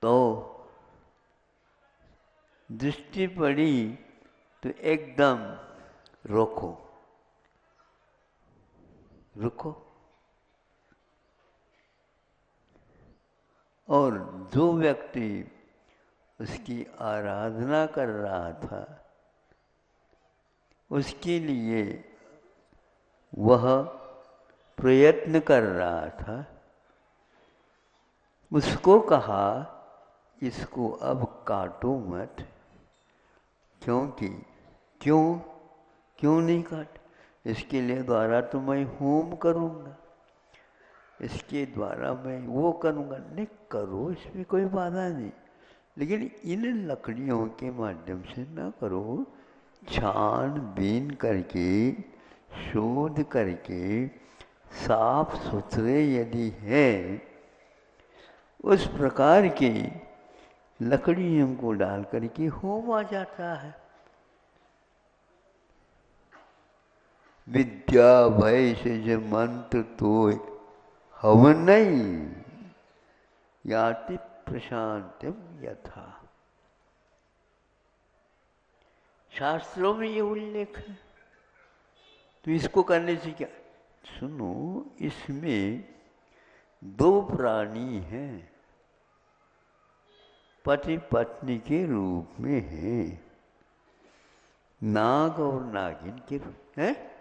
तो दृष्टि पड़ी तो एकदम रुको। और जो व्यक्ति उसकी आराधना कर रहा था उसके लिए वह प्रयत्न कर रहा था, उसको कहा इसको अब काटो मत। क्योंकि क्यों नहीं काट? इसके लिए द्वारा तो मैं होम करूँगा, इसके द्वारा मैं वो करूँगा। नहीं करो, इसमें कोई बाधा नहीं, लेकिन इन लकड़ियों के माध्यम से ना करो। छानबीन करके, शोध करके, साफ सुथरे यदि है, उस प्रकार की लकड़ी हमको डाल करके होम आ जाता है। विद्या भय से जो मंत्र तो हवन नहीं, याति प्रशांतिम यथा। शास्त्रों में ये उल्लेख है। तो इसको करने से क्या, सुनो, इसमें दो प्राणी हैं, पति पत्नी के रूप में हैं, नाग और नागिन के रूप में।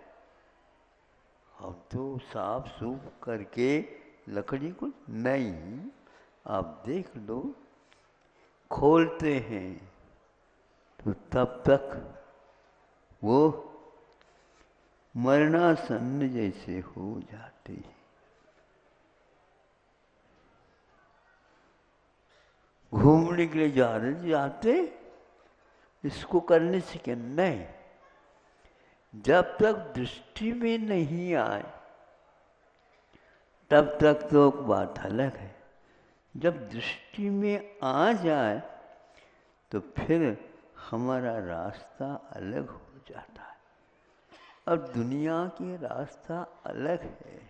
हम तो साफ सूफ करके लकड़ी को नहीं, आप देख लो, खोलते हैं तो तब तक वो मरणासन्न जैसे हो जाते हैं। घूमने के लिए जाते, इसको करने से क्या, नहीं, जब तक दृष्टि में नहीं आए तब तक तो बात अलग है। जब दृष्टि में आ जाए तो फिर हमारा रास्ता अलग हो जाता है। अब दुनिया के रास्ता अलग है।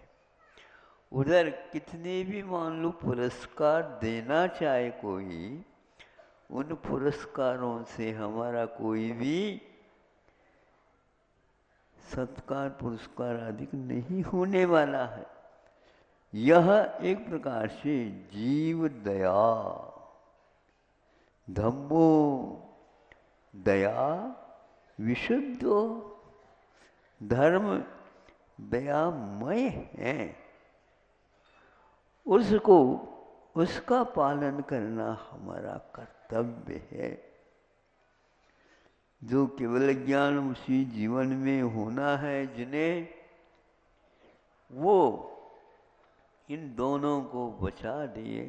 उधर कितने भी मान लो पुरस्कार देना चाहे कोई, उन पुरस्कारों से हमारा कोई भी सत्कार पुरस्कार आदि नहीं होने वाला है। यह एक प्रकार से जीव दया, धम्मो दया विशुद्धो, धर्म दयामय है, उसको उसका पालन करना हमारा कर्तव्य है। जो केवल ज्ञान उसी जीवन में होना है जिन्हें, वो इन दोनों को बचा दिए।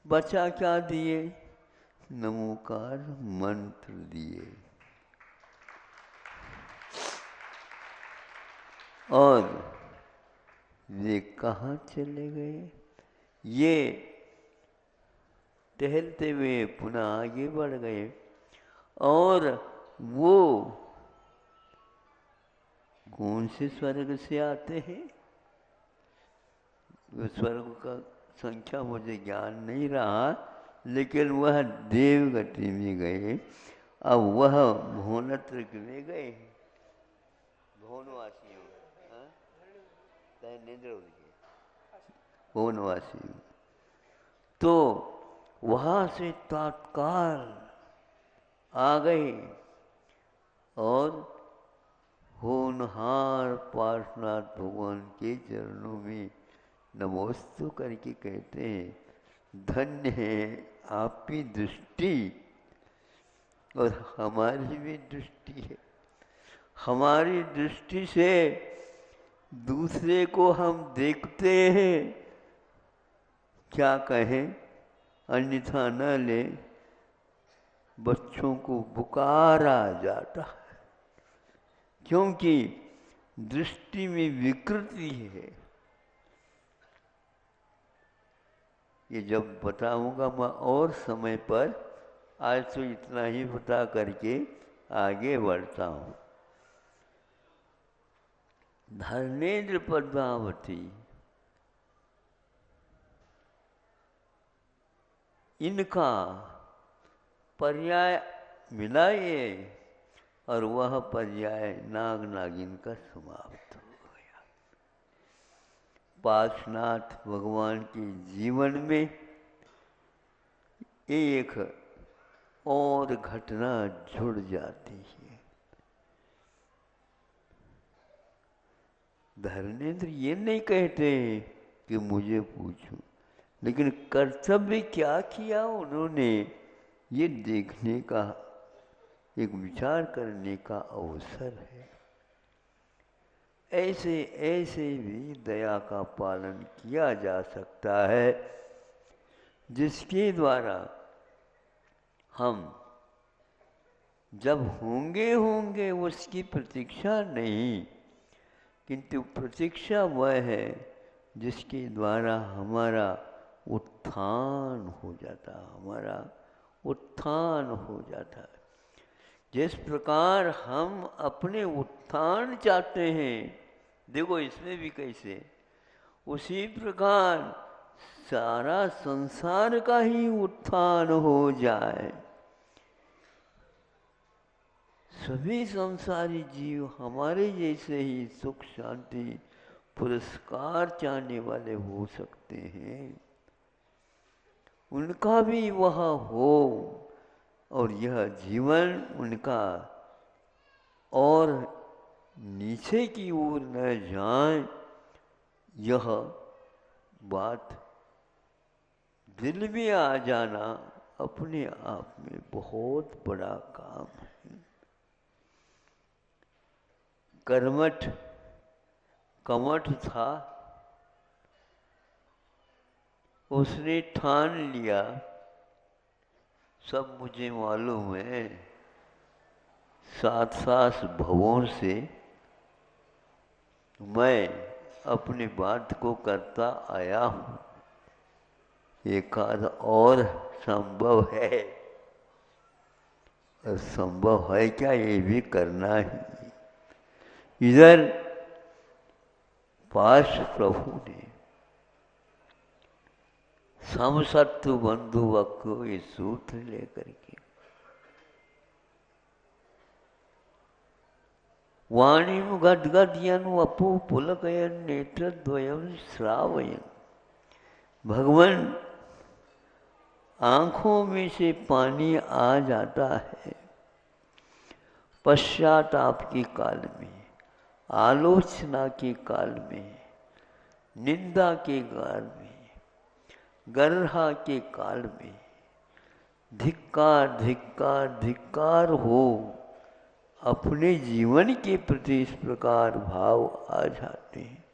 बचा क्या दिए, नमोकार मंत्र दिए। और वे कहाँ चले गए, ये टहलते हुए पुनः आगे बढ़ गए। और वो कौन से स्वर्ग से आते हैं, वो स्वर्ग का संख्या मुझे ज्ञान नहीं रहा, लेकिन वह देवगति में गए। अब वह भुवनत्र में गए, भुवनवासियों, भुवनवासी। तो वहाँ से तत्काल आ गए और होनहार पार्श्वनाथ भगवान के चरणों में नमोस्तु करके कहते हैं, धन्य है आपकी दृष्टि और हमारी भी दृष्टि है। हमारी दृष्टि से दूसरे को हम देखते हैं, क्या कहें, अन्यथा न ले, बच्चों को बुखार आ जाता है, क्योंकि दृष्टि में विकृति है। ये जब बताऊंगा मैं और समय पर, आज तो इतना ही बता करके आगे बढ़ता हूँ। धर्मेंद्र पद्मावती, इनका पर्याय मिला ये, और वह पर्याय नाग नागिन का समाप्त हो गया। पार्श्वनाथ भगवान के जीवन में एक और घटना जुड़ जाती है। धर्मेंद्र ये नहीं कहते कि मुझे पूछो, लेकिन कर्तव्य क्या किया उन्होंने, ये देखने का, एक विचार करने का अवसर है। ऐसे ऐसे भी दया का पालन किया जा सकता है जिसके द्वारा हम जब होंगे उसकी प्रतीक्षा नहीं, किंतु प्रतीक्षा वह है जिसके द्वारा हमारा उत्थान हो जाता, हमारा उत्थान हो जाता है। जिस प्रकार हम अपने उत्थान चाहते हैं, देखो इसमें भी कैसे, उसी प्रकार सारा संसार का ही उत्थान हो जाए, सभी संसारी जीव हमारे जैसे ही सुख शांति पुरस्कार चाहने वाले हो सकते हैं, उनका भी वह हो और यह जीवन उनका और नीचे की ओर न जाए, यह बात दिल में आ जाना अपने आप में बहुत बड़ा काम है। कमठ था, उसने ठान लिया, सब मुझे मालूम है, 7 भवों से मैं अपनी बात को करता आया हूँ, एकाध और संभव है, और संभव है क्या ये भी करना ही। इधर पार्श प्रभु ने समसत्व बंधु वक्को ये सूत्र लेकर के वाणी गदगदयन वपु पुलकयन नेत्रद्वयम श्रावयन, भगवान आंखों में से पानी आ जाता है पश्चाताप के काल में, आलोचना के काल में, निंदा के काल में, गर्हा के काल में, धिक्कार धिक्कार धिक्कार हो, अपने जीवन के प्रति इस प्रकार भाव आ जाते हैं,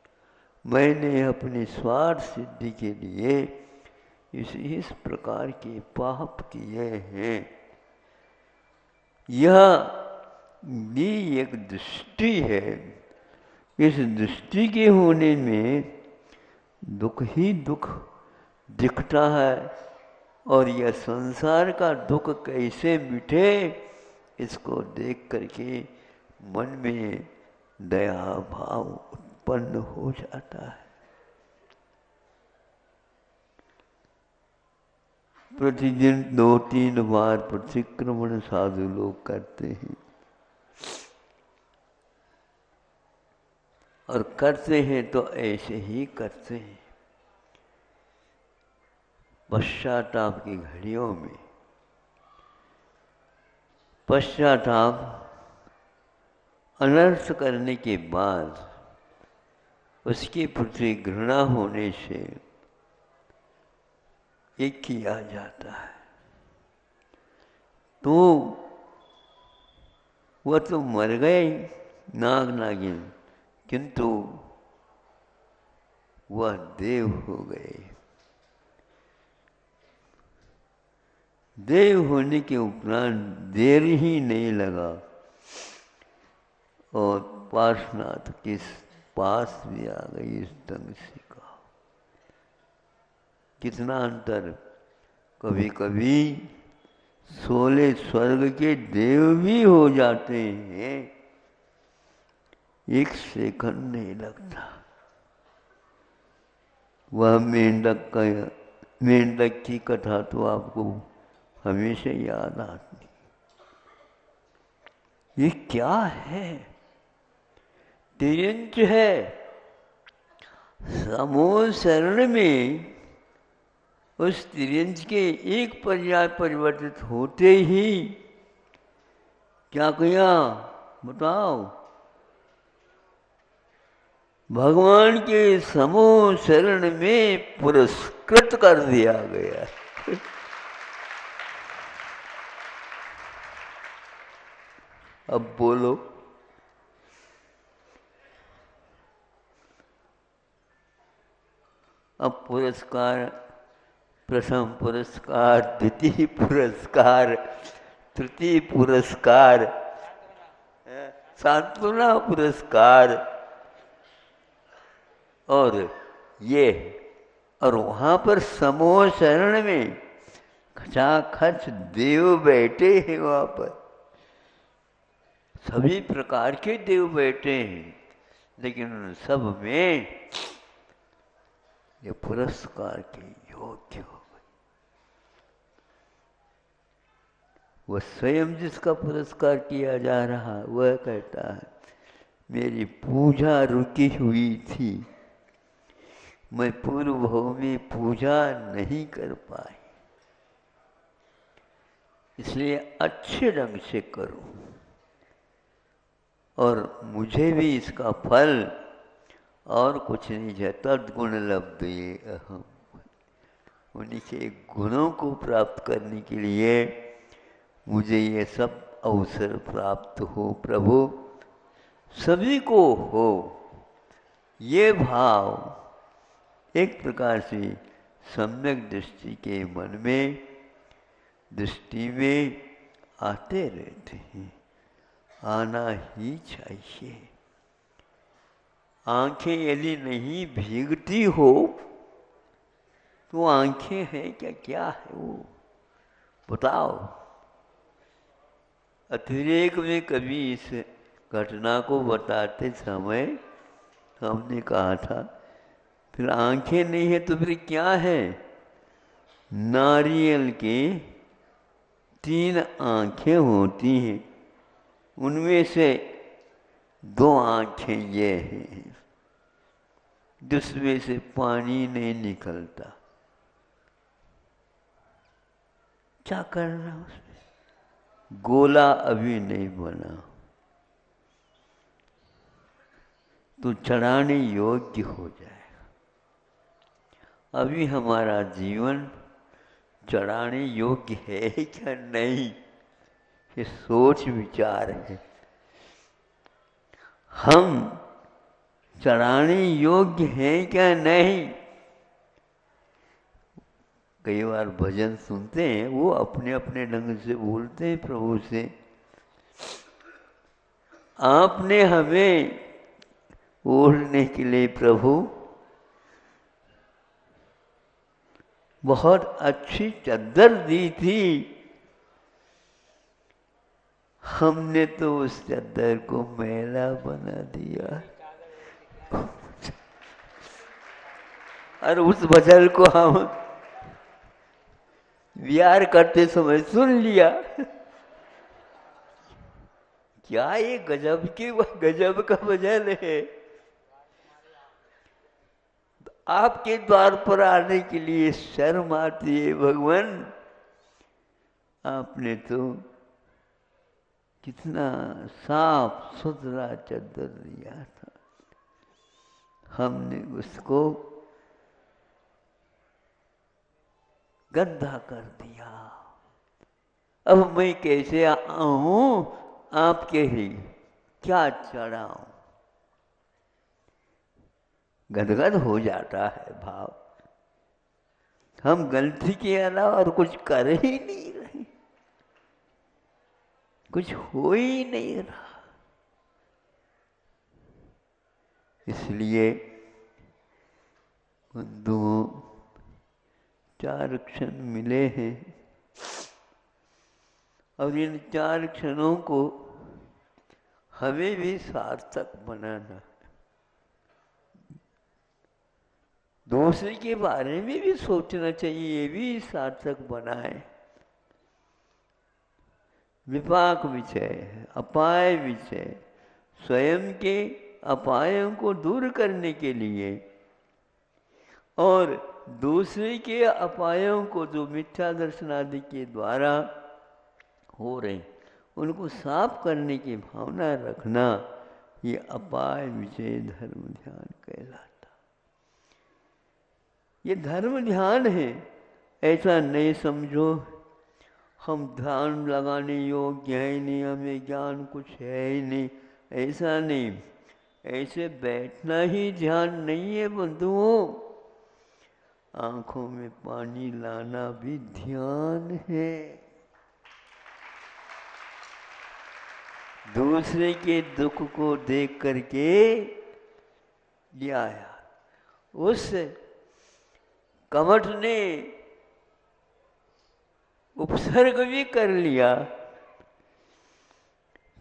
मैंने अपने स्वार्थ सिद्धि के लिए इस प्रकार के पाप किए हैं। यह भी एक दृष्टि है, इस दृष्टि के होने में दुख ही दुख दिखता है, और यह संसार का दुख कैसे मिटे इसको देख करके मन में दया भाव उत्पन्न हो जाता है। प्रतिदिन 2-3 बार प्रतिक्रमण साधु लोग करते हैं, और करते हैं तो ऐसे ही करते हैं। पश्चाताप की घड़ियों में पश्चाताप अनर्थ करने के बाद उसके प्रति घृणा होने से एक किया जाता है, तो वह तो मर गए नाग नागिन, किंतु वह देव हो गए। देव होने के उपरांत देर ही नहीं लगा और पार्श्वनाथ के पास भी आ गई। इस ढंग से कहा, कितना अंतर, कभी कभी 16 स्वर्ग के देव भी हो जाते हैं, 1 सेकंड नहीं लगता। वह मेंढक की कथा तो आपको हमेशा याद आती। ये क्या है? तिर्यंच है। समूह शरण में उस तिर्यंच के एक पर्याय परिवर्तित होते ही क्या किया बताओ? भगवान के समूह शरण में पुरस्कृत कर दिया गया। अब बोलो, अब पुरस्कार, प्रथम पुरस्कार, द्वितीय पुरस्कार, तृतीय पुरस्कार, सांत्वना पुरस्कार, और ये, और वहाँ पर समूह शरण में खचाखच देव बैठे हैं। वहाँ पर सभी प्रकार के देव बैठे हैं, लेकिन उन सब में ये पुरस्कार के योग्य हो गए। वह स्वयं जिसका पुरस्कार किया जा रहा, वह कहता है मेरी पूजा रुकी हुई थी, मैं पूर्व भाव में पूजा नहीं कर पाई, इसलिए अच्छे ढंग से करूं और मुझे भी इसका फल और कुछ नहीं है। तद्गुण लब्धये अहम, उन्हीं के गुणों को प्राप्त करने के लिए मुझे ये सब अवसर प्राप्त हो। प्रभु सभी को हो, ये भाव एक प्रकार से सम्यक दृष्टि के मन में, दृष्टि में आते रहते हैं, आना ही चाहिए। आंखें यदि नहीं भीगती हो तो आंखें हैं क्या, क्या है वो बताओ। अतिरेक में कभी इस घटना को बताते समय हमने कहा था, फिर आंखें नहीं है तो फिर क्या है? नारियल के 3 आंखें होती हैं, उनमें से 2 आंखें ये हैं जिसमें से पानी नहीं निकलता। क्या करना उसमें? गोला अभी नहीं बना तो चढ़ाने योग्य हो जाएगा। अभी हमारा जीवन चढ़ाने योग्य है क्या नहीं, ये सोच विचार है। हम चढ़ाने योग्य हैं क्या नहीं? कई बार भजन सुनते हैं, वो अपने अपने ढंग से बोलते हैं प्रभु से, आपने हमें ओढ़ने के लिए प्रभु बहुत अच्छी चादर दी थी, हमने तो उस चादर को मैला बना दिया। और उस भजन को हम विहार करते समय सुन लिया। क्या ये गजब का भजन है। आपके द्वार पर आने के लिए शर्म आती है भगवान। आपने तो कितना साफ सुथरा चादर दिया था, हमने उसको गंदा कर दिया। अब मैं कैसे आऊं आपके ही, क्या चढ़ाऊं? गदगद हो जाता है भाव। हम गलती के अलावा और कुछ कर ही नहीं रहे, कुछ हो ही नहीं रहा। इसलिए बंधुओं, 4 क्षण मिले हैं और इन 4 क्षणों को हमें भी सार्थक बनाना है। दूसरे के बारे में भी सोचना चाहिए, ये भी सार्थक बनाए। विपाक विषय, अपाय विषय, स्वयं के अपायों को दूर करने के लिए और दूसरे के अपायों को जो मिथ्या दर्शन आदि के द्वारा हो रहे उनको साफ करने की भावना रखना, ये अपाय विषय धर्म ध्यान कहलाता। ये धर्म ध्यान है, ऐसा नहीं समझो हम ध्यान लगाने योग्य है नहीं, हमें ज्ञान कुछ है ही नहीं, ऐसा नहीं। ऐसे बैठना ही ध्यान नहीं है बंधुओं। आंखों में पानी लाना भी ध्यान है। दूसरे के दुख को देख करके ये आया। उस कमठ ने उपसर्ग भी कर लिया।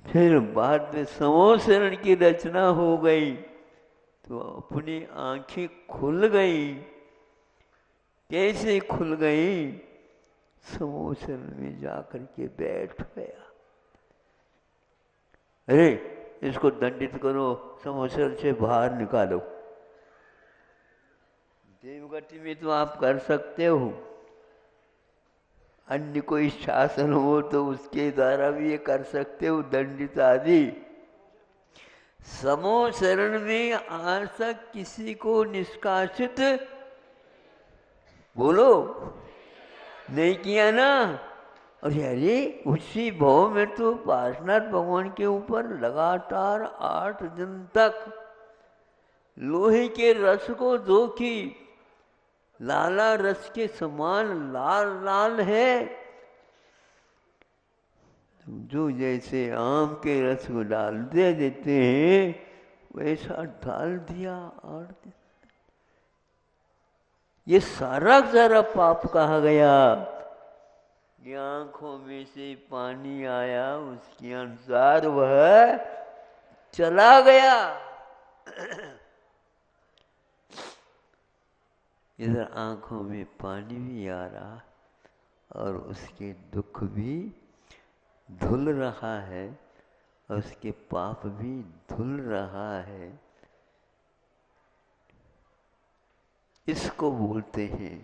फिर बाद में समोसरण की रचना हो गई तो अपनी आंखें खुल गई। कैसे खुल गई? समोसरण में जाकर के बैठ गया। अरे इसको दंडित करो, समोसरण से बाहर निकालो। देवगति में तो आप कर सकते हो, अन्य कोई शासन हो तो उसके द्वारा भी ये कर सकते हो, दंडित आदि। समोसरण में आज तक किसी को निष्कासित बोलो नहीं किया ना। अरे उसी भाव में तो पार्श्वनाथ भगवान के ऊपर लगातार 8 दिन तक लोहे के रस को दो की लाला रस के समान लाल लाल है। जो जैसे आम के रस को डाल दे देते हैं वैसा डाल दिया। 8 दिन ये सारा सारा पाप कहा गया। ये आंखों में से पानी आया, उसके अनुसार वह चला गया। इधर आंखों में पानी भी आ रहा और उसके दुख भी धुल रहा है, उसके पाप भी धुल रहा है। इसको बोलते हैं